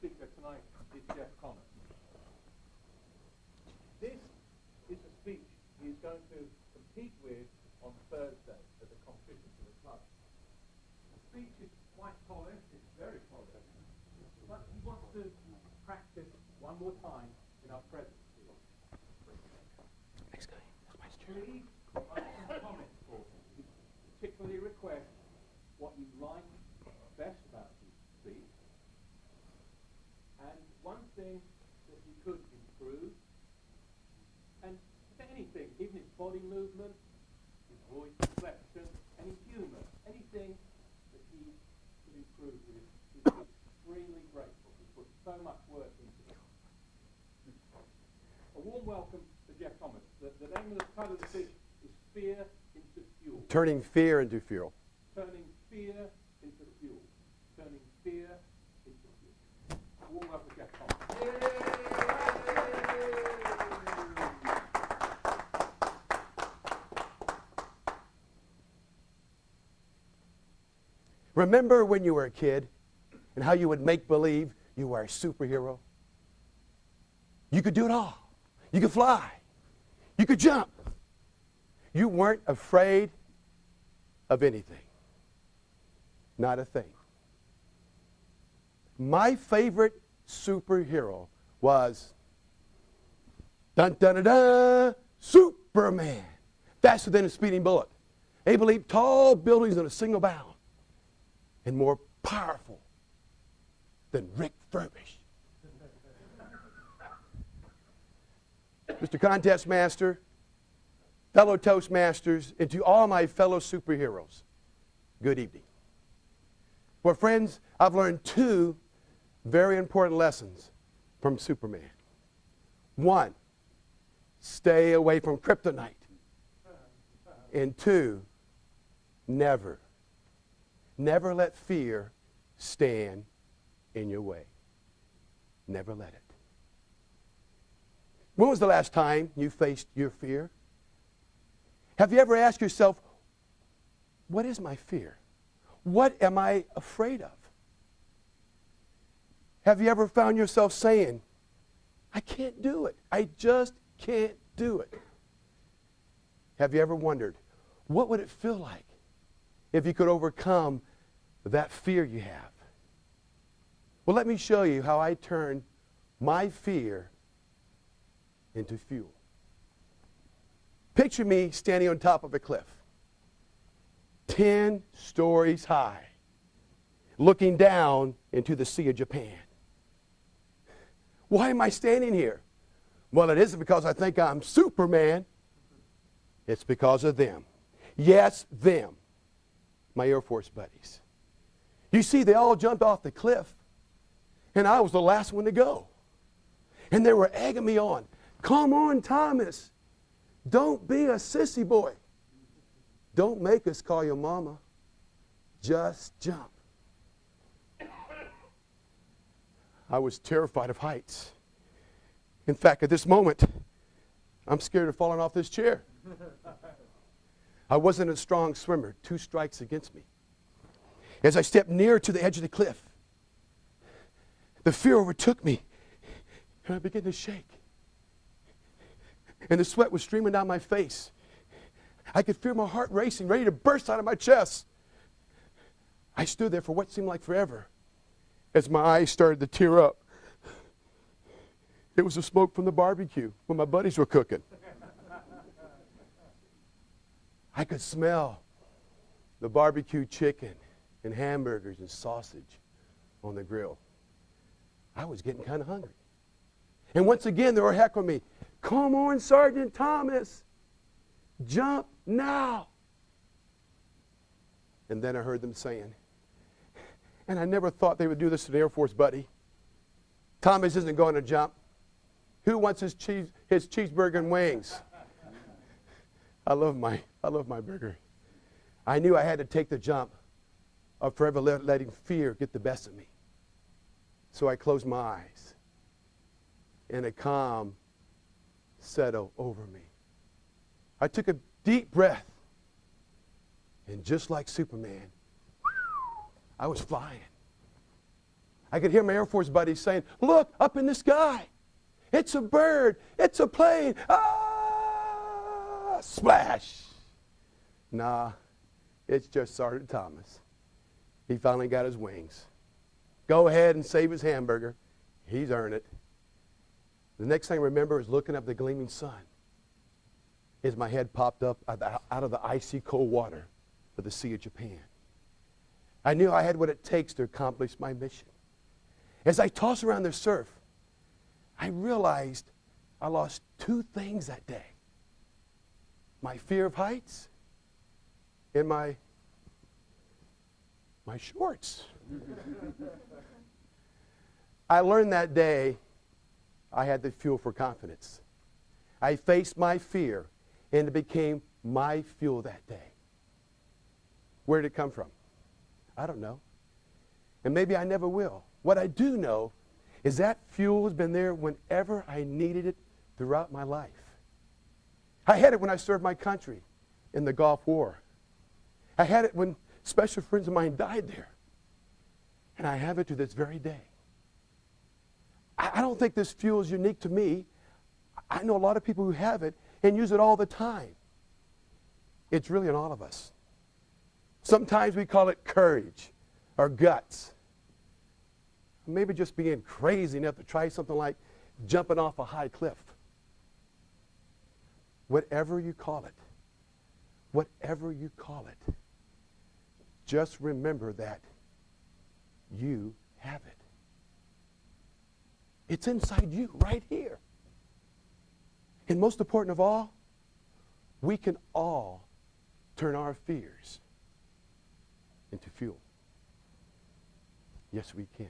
speaker tonight is Jeff Connors. This is a speech he's going to compete with on Thursday at the competition for the club. The speech is quite polished, it's very polished, but he wants to practice one more time in our presence here. Next guy. That's my chair. Please write some comments for him. He particularly requests what you like best about his speech, and one thing that he could improve, and anything, even his body movement, his voice inflection, any humour, anything that he could improve with. He's extremely grateful. He put so much work into it. A warm welcome to Jeff Thomas. The name of the title of the speech is Fear into Fuel. Turning fear into fuel. Turning fear into fuel. Turning fear into fuel. A warm welcome to Jeff Thomas. Yay! Remember when you were a kid and how you would make believe you were a superhero? You could do it all. You could fly. You could jump. You weren't afraid of anything. Not a thing. My favorite superhero was dun dun dun dun, Superman. Faster than a speeding bullet. Able to leap tall buildings in a single bound. And more powerful than Rick Furbish. Mr. Contest Master, fellow Toastmasters, and to all my fellow superheroes, good evening. Well, friends, I've learned two very important lessons from Superman. One, stay away from kryptonite. And two, never let fear stand in your way. Never let it. When was the last time you faced your fear? Have you ever asked yourself, what is my fear? What am I afraid of? Have you ever found yourself saying, I can't do it. I just can't do it. Have you ever wondered, what would it feel like if you could overcome that fear you have? Well, let me show you how I turn my fear into fuel. Picture me standing on top of a cliff, 10 stories high, looking down into the Sea of Japan. Why am I standing here? Well, it isn't because I think I'm Superman. It's because of them. Yes, them. My Air Force buddies. You see, they all jumped off the cliff, and I was the last one to go. And they were egging me on. Come on, Thomas. Don't be a sissy boy. Don't make us call your mama. Just jump. I was terrified of heights. In fact, at this moment, I'm scared of falling off this chair. I wasn't a strong swimmer. 2 strikes against me. As I stepped near to the edge of the cliff, the fear overtook me, and I began to shake. And the sweat was streaming down my face. I could feel my heart racing, ready to burst out of my chest. I stood there for what seemed like forever as my eyes started to tear up. It was the smoke from the barbecue when my buddies were cooking. I could smell the barbecue chicken and hamburgers and sausage on the grill. I was getting kind of hungry. And once again, they were heckling me. Come on, Sergeant Thomas. Jump now. And then I heard them saying, and I never thought they would do this to an Air Force buddy. Thomas isn't going to jump. Who wants his cheeseburger and wings? I love my burger. I knew I had to take the jump of forever letting fear get the best of me. So I closed my eyes, and a calm settled over me. I took a deep breath, and just like Superman, I was flying. I could hear my Air Force buddies saying, look, up in the sky. It's a bird. It's a plane. Ah! Splash. Nah, it's just Sergeant Thomas. He finally got his wings. Go ahead and save his hamburger. He's earned it. The next thing I remember is looking up at the gleaming sun as my head popped up out of the icy cold water of the Sea of Japan. I knew I had what it takes to accomplish my mission. As I tossed around the surf, I realized I lost two things that day. My fear of heights and my shorts. I learned that day I had the fuel for confidence. I faced my fear, and it became my fuel that day. Where did it come from? I don't know. And maybe I never will. What I do know is that fuel has been there whenever I needed it throughout my life. I had it when I served my country in the Gulf War. I had it when special friends of mine died there. And I have it to this very day. I don't think this fuel is unique to me. I know a lot of people who have it and use it all the time. It's really in all of us. Sometimes we call it courage or guts. Maybe just being crazy enough to try something like jumping off a high cliff. Whatever you call it, just remember that you have it. It's inside you, right here. And most important of all, we can all turn our fears into fuel. Yes, we can.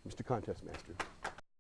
Mr. Contest Master.